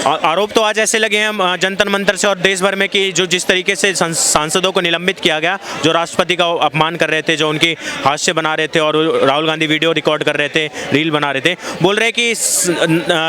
आरोप तो आज ऐसे लगे हैं जंतर मंतर से और देश भर में कि जो जिस तरीके से सांसदों को निलंबित किया गया, जो राष्ट्रपति का अपमान कर रहे थे, जो उनकी हास्य बना रहे थे और राहुल गांधी वीडियो रिकॉर्ड कर रहे थे, रील बना रहे थे, बोल रहे कि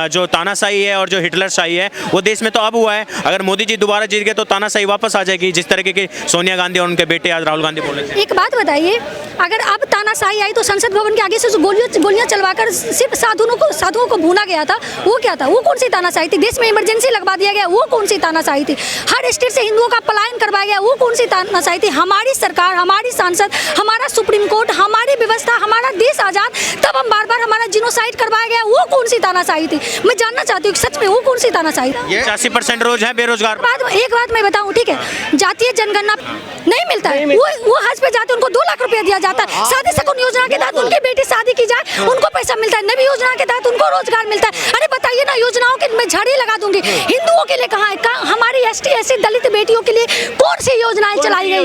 जो तानाशाही है और जो हिटलरशाही है वो देश में तो अब हुआ है, अगर मोदी जी दोबारा जीत गए तो तानाशाही वापस आ जाएगी, जिस तरीके की सोनिया गांधी और उनके बेटे आज राहुल गांधी बोल रहे थे। एक बात बताइए, अगर अब तानाशाही आई तो संसद भवन के आगे से गोलियां चलवाकर सिर्फ साधुओं को भूना गया था, वो क्या था? वो कौन सी तानाशाही थी? देश में इमरजेंसी लगवा दिया गया, वो कौन सी तानाशाही थी? हर स्टेट से हिंदुओं का पलायन करवाया गया, वो कौन सी तानाशाही थी? हमारी सरकार, हमारी सांसद, हमारा सुप्रीम कोर्ट, हमारी व्यवस्था, हमारा देश आजाद, तब हम बार बार हमारा जिनोसाइड करवाया गया, वो कौन सी तानाशाही थी? मैं जानना चाहती हूँ सच में वो कौन सी तानाशाही थी? 80% रोज है बेरोजगार। एक बात मैं बताऊं, ठीक है, जातीय जनगणना नहीं मिलता है, वो हज पे जाते उनको 2 लाख रुपया दिया जाता है, शादी शगुन योजना के तहत उनकी बेटी शादी की जाए उनको पैसा मिलता है, नबी योजना के तहत उनको रोजगार मिलता है। अरे बताइए ना, योजनाओं के मैं झाड़ी लगा दूंगी, हिंदुओं के लिए कहाँ है? हमारी ST SC दलित बेटियों के लिए कौन सी योजनाएं चलाई गई?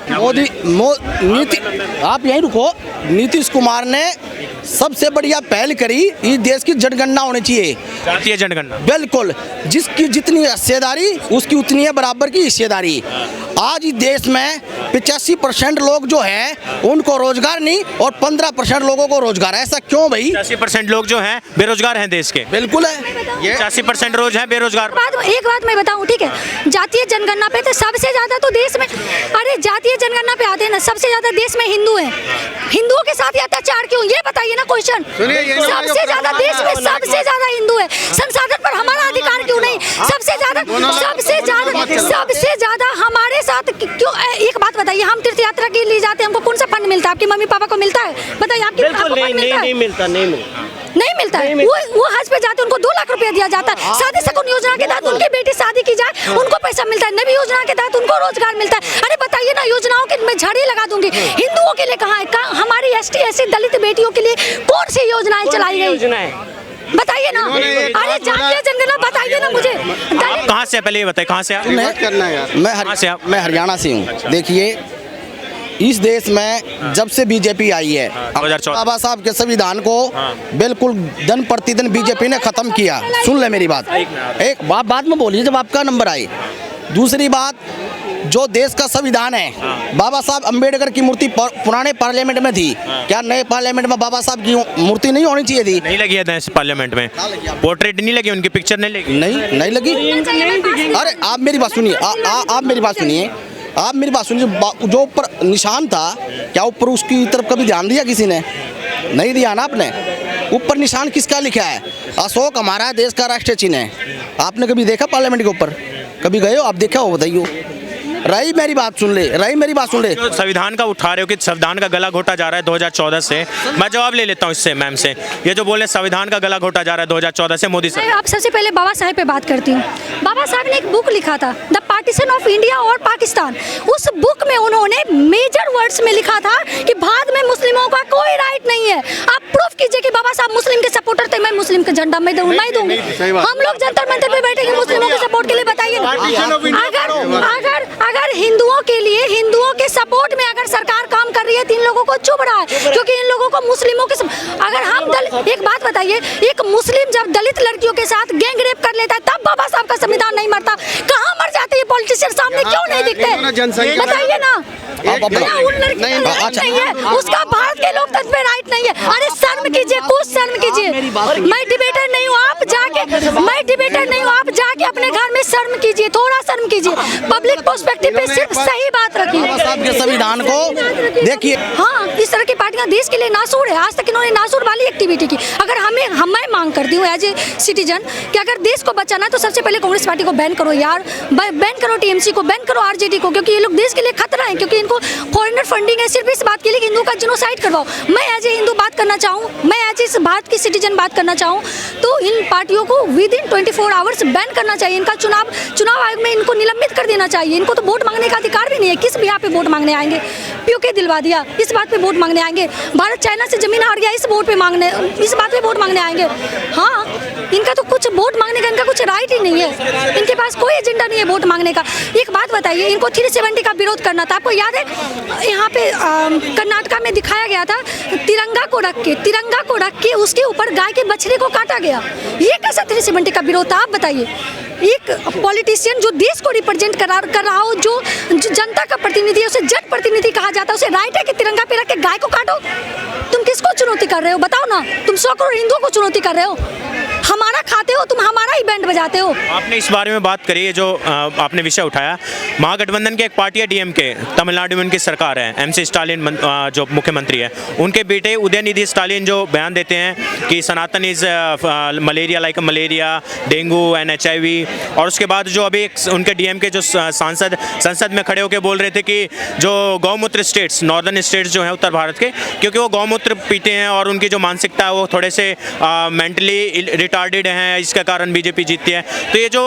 मोदी आप यहीं रुको। नीतीश कुमार ने सबसे बढ़िया पहल करी, इस देश की जनगणना होनी चाहिए, जातीय जनगणना। बिल्कुल, जिसकी जितनी हिस्सेदारी उसकी उतनी है बराबर की हिस्सेदारी। आज इस देश में 85% लोग जो हैं उनको रोजगार नहीं और 15% लोगों को रोजगार। ऐसा क्यों भाई? 80% लोग जो हैं बेरोजगार हैं देश के। बिल्कुल है, ये 80% रोज हैं बेरोजगार। एक बात मैं बताऊं, ठीक है, जातीय जनगणना पे तो सबसे ज्यादा तो देश में, अरे जातीय जनगणना पे आते हैं ना, सबसे ज्यादा देश में हिंदू हैं, हिंदुओं के साथ अत्याचार क्यों? ये बताइए ना क्वेश्चन। सबसे ज्यादा देश में सबसे ज्यादा हिंदू है, संसाधन पर हमारा अधिकार क्यों नहीं? सबसे ज्यादा हमारे साथ क्यों? एक बात बताइए, हम तीर्थ यात्रा के लिए जाते हैं, हमको कौन सा फंड मिलता है? आपकी मम्मी पापा को मिलता है? बताइए, आपको नहीं मिलता है। वो हज पे जाते हैं, उनको 2 लाख रुपया दिया जाता है, शादी शगुन योजना के तहत उनकी बेटी शादी की जाए उनको पैसा मिलता है, नबी योजना के तहत उनको रोजगार मिलता है। अरे बताइए ना, योजनाओं के मैं झाड़ी लगा दूंगी, हिंदुओं के लिए कहाँ है? हमारी ST SC दलित बेटियों के लिए कौन सी योजनाएं चलाई गई? बताइए ना। अरे जातीय जनगणना बताइए ना मुझे। कहाँ से? पहले ये बताइए कहाँ से आप? मैं हरियाणा से हूँ। देखिए, इस देश में जब से बीजेपी आई है, बाबा साहब के संविधान को बिल्कुल दिन प्रतिदिन बीजेपी ने खत्म किया। सुन ले मेरी बात, एक बात बाद में बोलिए जब आपका नंबर आए। दूसरी बात, जो देश का संविधान है, बाबा साहब अंबेडकर की मूर्ति पुराने पार्लियामेंट में थी, क्या नए पार्लियामेंट में बाबा साहब की मूर्ति नहीं होनी चाहिए थी? नहीं लगी है नए पार्लियामेंट में, पोर्ट्रेट नहीं लगी, उनकी पिक्चर नहीं लगी। नहीं लगी। अरे आप मेरी बात सुनिए, आप मेरी बात सुनिए, आप मेरी बात सुनिए। जो ऊपर निशान था, क्या ऊपर उसकी तरफ कभी ध्यान दिया किसी ने? नहीं दिया ना आपने। ऊपर निशान किसका लिखा है? अशोक हमारा देश का राष्ट्रीय चिन्ह है। आपने कभी देखा पार्लियामेंट के ऊपर? कभी गए हो आप? देखा हो? बताइए। रही मेरी बात सुन ले। संविधान का उठा रहे हो कि संविधान का गला घोटा जा रहा है 2014 से, मैं जवाब ले लेता हूँ इससे मैम से। ये जो बोले संविधान का गला घोटा जा रहा है 2014 से मोदी से। आप सबसे पहले बाबा साहेब पे बात करती हूँ। बाबा साहब ने एक बुक लिखा था, द पार्टीशन ऑफ इंडिया और पाकिस्तान। उस बुक में उन्होंने मेजर वर्ड्स में लिखा था कि भारत में मुस्लिमों का कोई राइट नहीं है। आप प्रूफ कीजिए कि बाबा साहब मुस्लिम के सपोर्टर थे। मैं मुस्लिम का झंडा मैं दूंगी। हम लोग जंतर मंतर पे बैठेंगे मुस्लिमों के सपोर्ट के लिए, बताइए अगर हिंदुओं के लिए, हिंदुओं के सपोर्ट में अगर सरकार काम कर रही है, 3 लोगों को चुभ रहा है क्योंकि इन लोगों को मुस्लिमों के अगर हम एक बात बताइए, एक मुस्लिम जब दलित लड़कियों के साथ गैंग रेप कर लेता है तब बाबा साहब का संविधान नहीं मरता? कहाँ मर जाते हैं पॉलिटिशियन? सामने क्यों नहीं दिखते? बताइए ना। नहीं है उसका, भारत के लोकतंत्र पे राइट नहीं है। अरे शर्म कीजिए, कुछ शर्म कीजिए। मैं डिबेटर नहीं हूँ, आप जाके अपने घर में शर्म कीजिए, थोड़ा शर्म कीजिए। पब्लिक पर्सपेक्टिव पे सिर्फ सही बात रखिए। संविधान को देखिए। हाँ, इस तरह की पार्टियां देश के लिए नासूर है। आज तक इन्होंने नासूर वाली एक्टिविटी की। अगर मैं मांग करती हूँ एज ए सिटीजन कि अगर देश को बचाना है तो सबसे पहले कांग्रेस पार्टी को बैन करो यार, बैन करो TMC को, बैन करो RJD को, क्योंकि ये लोग देश के लिए खतरा है, क्योंकि इनको फॉरेनर फंडिंग है सिर्फ इस बात के लिए कि हिंदू का जिनोसाइड करवाओ। मैं एज ए हिंदू बात करना चाहूँ, मैं एज भारत की सिटीजन बात करना चाहूँ तो इन पार्टियों को विद इन 24 आवर्स बैन करना चाहिए। इनका चुनाव चुनाव आयोग में इनको निलंबित कर देना चाहिए। इनको तो वोट मांगने का अधिकार भी नहीं है। किस बिहार पे वोट मांगने आएंगे? पीओके दिलवा दिया, इस बात पे वोट मांगने आएंगे। भारत चाइना से जमीन हार गया, इस बात पे वोट मांगने आएंगे। हाँ, इनका तो कुछ वोट मांगने का इनका कुछ राइट ही नहीं है। इनके पास कोई एजेंडा नहीं है वोट मांगने का। एक बात बताइए, इनको 370 का विरोध करना था, आपको याद है? यहाँ पे कर्नाटका में दिखाया गया था, तिरंगा को रख के उसके ऊपर गाय के बछड़े को काटा गया। ये कैसा 370 का विरोध था, आप बताइए? एक पॉलिटिशियन जो देश को रिप्रेजेंट कर रहा हो, जो जनता का प्रतिनिधि है, उसे जट प्रतिनिधि कहा जाता है, उसे राइट है कि तिरंगा पे रख के गाय को काटो? तुम किसको चुनौती कर रहे हो, बताओ ना? तुम 100 करोड़ हिंदुओं को चुनौती कर रहे हो। हमारा खाते हो तुम, हमारा ही बैंड बजाते हो। आपने इस बारे में बात करी है, जो आपने विषय उठाया, महागठबंधन की एक पार्टी है डीएमके, तमिलनाडु में उनकी सरकार है, एमसी स्टालिन जो मुख्यमंत्री है, उनके बेटे उदयनिधि स्टालिन जो बयान देते हैं कि Sanatan is malaria like malaria, dengue and HIV, और उसके बाद जो अभी एक उनके डीएमके जो सांसद संसद में खड़े होकर बोल रहे थे कि जो गौमूत्र स्टेट्स, नॉर्दर्न स्टेट्स जो हैं उत्तर भारत के, क्योंकि वो गौमूत्र पीते हैं और उनकी जो मानसिकता है वो थोड़े से मेंटली रिटार्डेड हैं, इसके कारण बीजेपी जीतती है। तो ये जो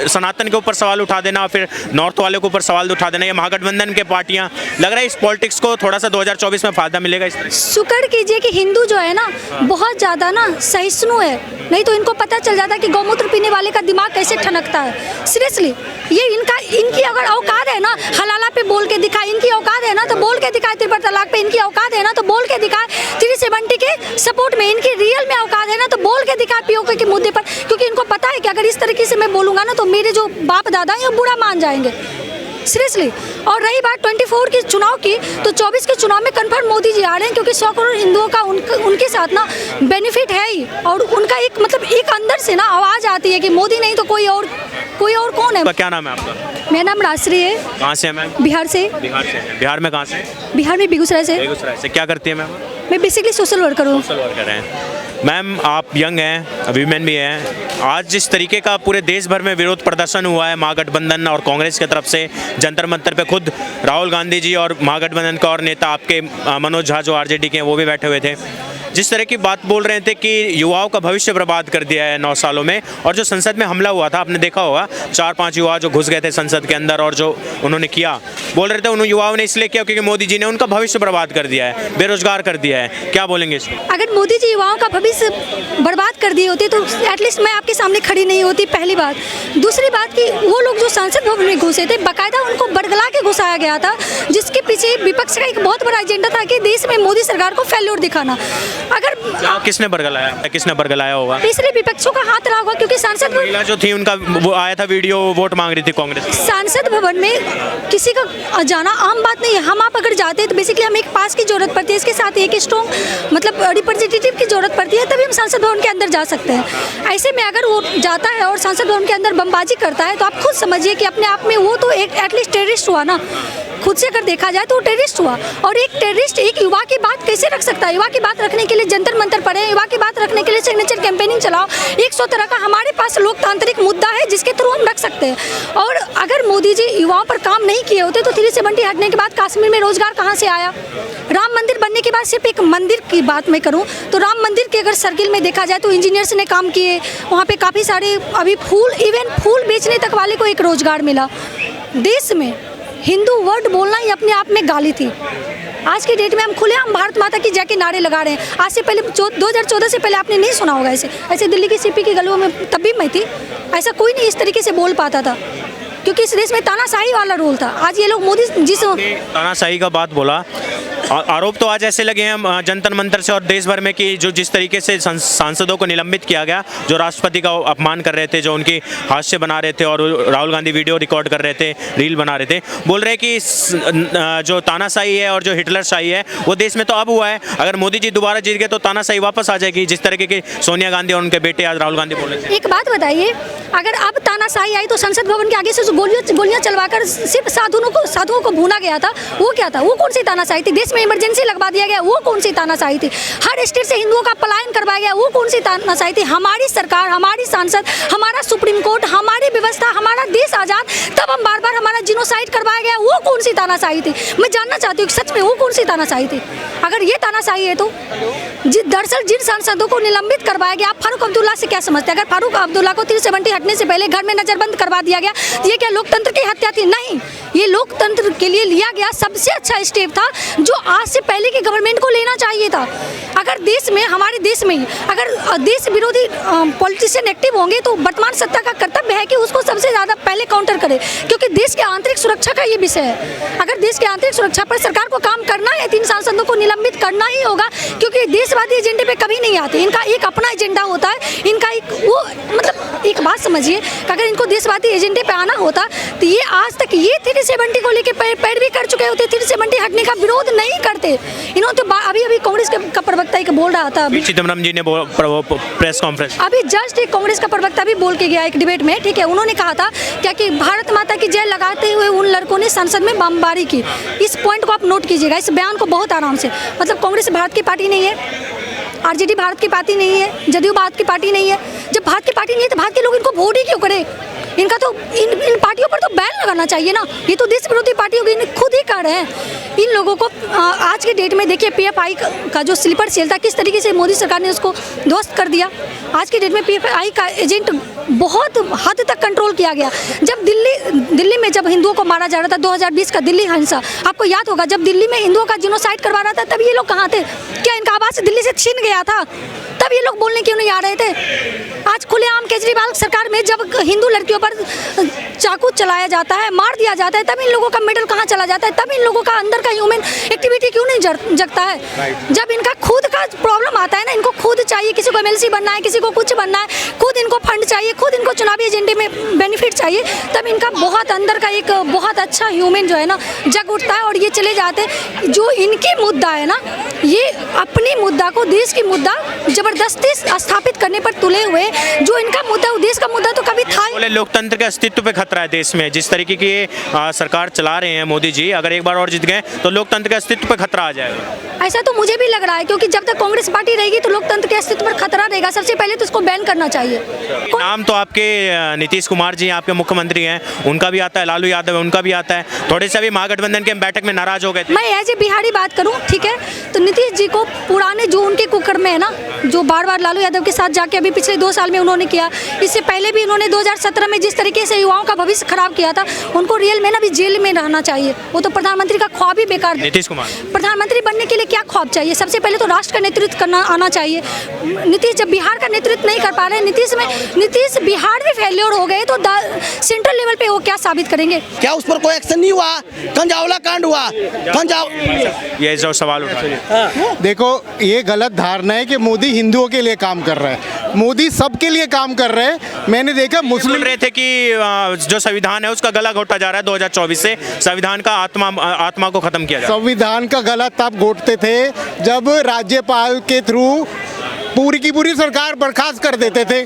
सनातन के ऊपर सवाल उठा देना, फिर नॉर्थ वाले के ऊपर सवाल उठा देना, ये महागठबंधन के पार्टियां, लग रहा है इस पॉलिटिक्स को थोड़ा सा 2024 में फायदा मिलेगा इस तरह। शुक्र कीजिए कि हिंदू जो है ना बहुत ज़्यादा ना सहिष्णु है, नहीं तो इनको पता चल जाता कि गौमूत्र पीने वाले का दिमाग कैसे ठनकता है। सीरियसली, ये इनकी अगर औकात है ना हलाला पे बोल के दिखाए, इनकी औकात है ना तो बोल के दिखाए, त्रिपुरा तलाक पे इनकी औकात है ना तो बोल के दिखाए, 370 के सपोर्ट में इनकी रियल में औकात है ना तो बोल के दिखाए पीओके के मुद्दे पर, क्योंकि इनको पता है कि अगर इस तरीके से मैं बोलूँगा ना तो मेरे जो बाप दादा हैं वो बुरा मान जाएंगे। सीरियसली। और रही बात 24 के चुनाव की, तो 24 के चुनाव में कन्फर्म मोदी जी आ रहे हैं, क्योंकि 100 करोड़ हिंदुओं का उनके साथ ना बेनिफिट है ही, और उनका एक मतलब एक अंदर से ना आवाज़ आती है कि मोदी नहीं तो कोई और कौन है। क्या नाम है आपका? मेरा नाम राजश्री है। कहाँ से है मैम? बिहार से। बिहार में कहाँ से? बिहार में बेगूसराय से। बेगूसराय से। क्या करती है मैम? मैं बेसिकली सोशल वर्कर हूँ। सोशल वर्कर हैं मैम, आप यंग हैं, वीमेन भी हैं। आज जिस तरीके का पूरे देश भर में विरोध प्रदर्शन हुआ है महागठबंधन और कांग्रेस की तरफ से, जंतर मंतर पे खुद राहुल गांधी जी और महागठबंधन का और नेता आपके मनोज झा जो आरजेडी के हैं वो भी बैठे हुए थे, जिस तरह की बात बोल रहे थे कि युवाओं का भविष्य बर्बाद कर दिया है 9 सालों में। और जो संसद में हमला हुआ था, आपने देखा होगा 4-5 युवा जो घुस गए थे संसद के अंदर, और जो उन्होंने किया, बोल रहे थे उन युवाओं ने इसलिए किया क्योंकि मोदी जी ने उनका भविष्य बर्बाद कर दिया है, बेरोजगार कर दिया है। क्या बोलेंगे इसको? अगर मोदी जी युवाओं का भविष्य बर्बाद कर दिए होते तो एटलीस्ट मैं आपके सामने खड़ी नहीं होती, पहली बात। दूसरी बात कि वो लोग जो संसद भवन में घुसे थे, बाकायदा उनको बरगला के घुसाया गया था, जिसके पीछे विपक्ष का एक बहुत बड़ा एजेंडा था कि देश में मोदी सरकार को फेल्योर दिखाना। अगर किसने बरगलाया होगा? तीसरे विपक्षों का हाथ रहा होगा, क्योंकि सांसद महिला जो थी उनका वो आया था वीडियो, वोट मांग रही थी कांग्रेस। सांसद भवन में किसी का जाना आम बात नहीं है। हम आप अगर जाते हैं तो बेसिकली हमें एक पास की जरूरत पड़ती है, इसके साथ एक स्ट्रॉन्ग मतलब रिप्रेजेंटेटिव की जरूरत पड़ती है, तभी हम सांसद भवन के अंदर जा सकते हैं। ऐसे में अगर वो जाता है और सांसद भवन के अंदर बमबाजी करता है तो आप खुद समझिए कि अपने आप में वो तो एक एटलीस्ट टेररिस्ट हुआ ना। खुद से अगर देखा जाए तो वो टेररिस्ट हुआ, और एक टेररिस्ट एक युवा की बात कैसे रख सकता है? युवा की बात रखने के लिए जंतर मंतर पड़े, युवा की बात रखने के लिए सिग्नेचर कैंपेनिंग चलाओ। 100 तरह का हमारे पास लोकतांत्रिक मुद्दा है जिसके थ्रू हम रख सकते हैं। और अगर मोदी जी युवाओं पर काम नहीं किए होते तो 370 हटने के बाद कश्मीर में रोजगार कहाँ से आया? राम मंदिर बनने के बाद, सिर्फ एक मंदिर की बात मैं करूँ तो राम मंदिर के अगर सर्किल में देखा जाए तो इंजीनियर्स ने काम किए, वहाँ पे काफ़ी सारे अभी इवन फूल बेचने तक वाले को एक रोजगार मिला। देश में हिंदू वर्ड बोलना ही अपने आप में गाली थी। आज की डेट में हम खुलेआम भारत माता की जय के नारे लगा रहे हैं। आज से पहले 2014 से पहले आपने नहीं सुना होगा ऐसे दिल्ली की सीपी की गलियों में तब भी मैं थी, ऐसा कोई नहीं इस तरीके से बोल पाता था, क्योंकि इस देश में तानाशाही वाला रोल था। आज ये लोग मोदी जी से तानाशाही का बात बोला, आरोप तो आज ऐसे लगे हैं जंतर मंतर से और देश भर में कि जो जिस तरीके से सांसदों को निलंबित किया गया, जो राष्ट्रपति का अपमान कर रहे थे, जो उनकी हास्य बना रहे थे और राहुल गांधी वीडियो रिकॉर्ड कर रहे थे, रील बना रहे थे, बोल रहे कि जो तानाशाही है और जो हिटलरशाही है वो देश में तो अब हुआ है, अगर मोदी जी दोबारा जीत गए तो तानाशाही वापस आ जाएगी, जिस तरीके की सोनिया गांधी और उनके बेटे आज राहुल गांधी बोल रहे थे। एक बात बताइए, अगर अब तानाशाही आई तो संसद भवन के आगे से जो गोलियां चलवाकर सिर्फ साधुओं को भूना गया था, वो क्या था? वो कौन सी तानाशाही थी? देश में इमरजेंसी लगवा दिया गया, वो कौन सी तानाशाही थी? हर स्टेट से हिंदुओं का पलायन करवाया गया, वो कौन सी तानाशाही थी? हमारी सरकार, हमारी सांसद, हमारा सुप्रीम कोर्ट, हमारी व्यवस्था, हमारा देश आज़ाद, तब हम बार बार हमारा जिनोसाइड करवाया गया, वो कौन सी तानाशाही थी? मैं जानना चाहती हूँ सच में वो कौन सी तानाशाही थी? अगर ये तानाशाही है तो दरअसल जिन सांसदों को निलंबित करवाया गया, आप फारूक अब्दुल्ला से क्या समझते हैं? अगर फारूक अब्दुल्ला को 370 हटने से पहले घर में नजरबंद करवा दिया गया, ये क्या लोकतंत्र की हत्या थी? नहीं, ये लोकतंत्र के लिए लिया गया सबसे अच्छा स्टेप था, जो आज से पहले की गवर्नमेंट को लेना चाहिए था। अगर देश में, हमारे देश में अगर देश विरोधी पॉलिटिशियन एक्टिव होंगे तो वर्तमान सत्ता का कर्तव्य है कि उसको सबसे ज़्यादा पहले काउंटर करे, क्योंकि देश के आंतरिक सुरक्षा का ये विषय है। अगर देश के आंतरिक सुरक्षा पर सरकार को काम करना है, 3 सांसदों को निलंबित करना ही होगा, क्योंकि देशवादी एजेंडे पे कभी नहीं आते। इनका एक अपना एजेंडा होता है, इनका एक वो, मतलब एक बात समझिए कि अगर इनको देशवादी एजेंडे पे आना होता तो ये आज तक ये 370 को लेकर पैरवी कर चुके होते, 370 हटने का विरोध नहीं करते। इन्होंने तो अभी कांग्रेस का प्रवक्ता एक बोल रहा था, चिदम्बरम जी ने प्रेस कॉन्फ्रेंस अभी जस्ट एक कांग्रेस का प्रवक्ता भी बोल के गया एक डिबेट में, ठीक है, उन्होंने कहा था क्या कि भारत माता की जय लगाते हुए उन लड़कों ने संसद में बमबारी की। इस पॉइंट को आप नोट कीजिएगा, इस बयान को बहुत आराम से। मतलब कांग्रेस भारत की पार्टी नहीं है, आरजेडी भारत की पार्टी नहीं है, जदयू भारत की पार्टी नहीं है। जब भारत की पार्टी नहीं है तो भारत के लोग इनको वोट ही क्यों करें? इनका तो इन पार्टियों पर तो बैन लगाना चाहिए ना। ये तो देश विरोधी पार्टियों की खुद ही कर रहे हैं। इन लोगों को आज के डेट में देखिए, पीएफआई का जो स्लीपर सेल था, किस तरीके से मोदी सरकार ने उसको ध्वस्त कर दिया। आज के डेट में पीएफआई का एजेंट बहुत हद तक कंट्रोल किया गया। जब दिल्ली में जब हिंदुओं को मारा जा रहा था, 2020 का दिल्ली हिंसा आपको याद होगा, जब दिल्ली में हिंदुओं का जिनोसाइड करवा रहा था, तब ये लोग कहाँ थे? क्या इनका आवाज़ दिल्ली से छीन गया था? तब ये लोग बोलने क्यों नहीं आ रहे थे? आज खुलेआम केजरीवाल सरकार में जब हिंदू लड़कियों पर चाकू चलाया जाता है, मार दिया जाता है, तब इन लोगों का मेडल कहाँ चला जाता है? तब इन लोगों का अंदर का ह्यूमन एक्टिविटी क्यों नहीं जगता है? जब इनका खुद का प्रॉब्लम आता है ना, इनको खुद चाहिए, किसी को एमएलसी बनना है, किसी को कुछ बनना है, खुद इनको फंड चाहिए, खुद इनको चुनावी एजेंडे में बेनिफिट चाहिए, तब इनका बहुत अंदर का एक बहुत अच्छा ह्यूमन जो है ना जग उठता है और ये चले जाते। जो इनकी मुद्दा है ना, ये अपनी मुद्दा को, देश की मुद्दा जबरदस्ती स्थापित करने पर तुले हुए, जो इनका मुद्दा, देश का मुद्दा तो कभी था ही। लोकतंत्र के अस्तित्व पे खतरा है देश में। जिस तरीके की ये सरकार चला रहे हैं मोदी जी, अगर एक बार और जीत गए तो लोकतंत्र के अस्तित्व पे खतरा आ जाएगा। ऐसा तो मुझे भी लग रहा है, क्योंकि जब तक कांग्रेस पार्टी रहेगी तो लोकतंत्र के अस्तित्व पर खतरा रहेगा। सबसे पहले तो इसको बैन करना चाहिए। नाम तो आपके नीतीश कुमार जी आपके मुख्यमंत्री हैं, उनका भी आता है, लालू यादव है, उनका भी आता है। थोड़े से भी महागठबंधन के बैठक में नाराज हो गए थे। मैं एज ए बिहारी बात करूं, ठीक है, तो नीतीश जी को पुराने जो उनके कुकर्म में है ना, जो बार बार लालू यादव के साथ जाके अभी पिछले 2 साल में उन्होंने किया, इससे पहले भी उन्होंने 2017 में जिस तरीके से युवाओं का भविष्य खराब किया था, उनको रियल में ना भी जेल में रहना चाहिए। वो तो प्रधानमंत्री का ख्वाब ही बेकार है। नीतीश कुमार प्रधानमंत्री बनने के लिए क्या ख्वाब चाहिए? सबसे पहले तो राष्ट्र का नेतृत्व करना आना चाहिए। नीतीश जब बिहार का नेतृत्व नहीं कर पा रहे, नीतीश बिहार में फेल्योर हो गए, तो सेंट्रल लेवल पे वो क्या साबित करेंगे? क्या उस पर कोई एक्शन नहीं हुआ? कंजावला कांड हुआ, ये जो सवाल उठा है। देखो, ये गलत धारणा है कि मोदी हिंदुओं के लिए काम कर रहा है। मोदी सबके लिए काम कर रहे हैं। मैंने देखा मुस्लिम बोल रहे थे कि जो संविधान है उसका गला घोटा जा रहा है 2024 से, संविधान का आत्मा को खत्म किया जा रहा है। संविधान का गला तब घोटते थे जब राज्यपाल के थ्रू पूरी की पूरी सरकार बर्खास्त कर देते थे।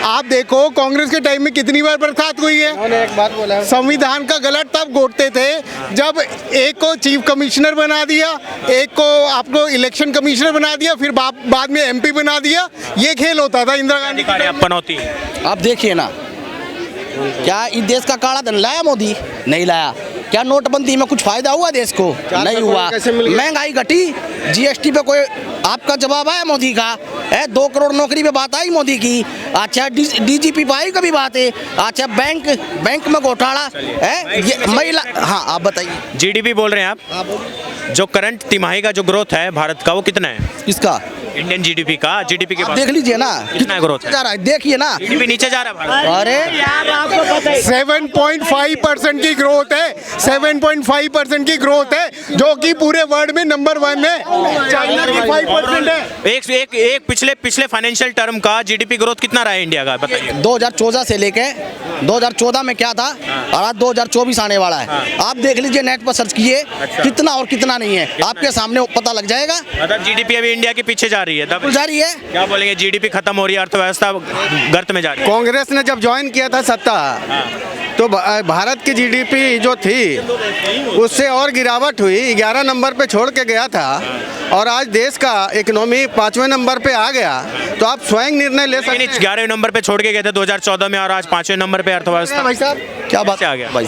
आप देखो कांग्रेस के टाइम में कितनी बार बर्खास्त हुई है। एक बात बोला, संविधान का गला तब घोटते थे जब एक को चीफ कमिश्नर बना दिया, एक को आपको इलेक्शन कमिश्नर बना दिया, फिर बाद में एमपी बना दिया। ये खेल होता था इंदिरा गांधी का। पनौती आप देखिए ना, क्या इस देश का काला धन लाया मोदी? नहीं लाया। क्या नोटबंदी में कुछ फायदा हुआ देश को? नहीं हुआ। महंगाई घटी, जीएसटी पे कोई आपका जवाब आया मोदी का? 2 करोड़ नौकरी पे बात आई मोदी की। अच्छा, डीजीपी पाई कभी बात है? अच्छा, बैंक में घोटाला है, ये महिला। हाँ, आप बताइए। जीडीपी बोल रहे हैं आप? जो करंट तिमाही का जो ग्रोथ है भारत का, वो कितना है? इसका इंडियन जीडीपी का, जीडीपी के देख लीजिए ना कितना ग्रोथ जा रहा है, देखिए ना, जीडीपी नीचे जा रहा है। अरे 7.5% की ग्रोथ है, 7.5% की ग्रोथ है, जो कि पूरे वर्ल्ड में नंबर 1 है। चाइना की 5% है। एक पिछले फाइनेंशियल टर्म का जीडीपी ग्रोथ कितना रहा है इंडिया का, बताइए। 2014 से लेके 2014 में क्या था और आज 2024 आने वाला है। आप देख लीजिए, नेट पर सर्च कीजिए कितना और कितना नहीं है, आपके सामने पता लग जाएगा। मतलब जीडीपी अभी इंडिया के पीछे जा रही है, तब जा रही है। क्या बोलेंगे, जीडीपी खत्म हो रही है, अर्थव्यवस्था गर्त में जा रही है। कांग्रेस ने जब ज्वाइन किया था सत्ता, तो भारत की जीडीपी जो थी उससे और गिरावट हुई, 11 नंबर पे छोड़ के गया था और आज देश का इकोनॉमी 5वें नंबर पे आ गया। तो आप स्वयं निर्णय ले सकते हैं। 11वें नंबर पे छोड़ के गए थे 2014 में और आज 5वें नंबर पे अर्थव्यवस्था भाई साहब क्या बात से आ गया भाई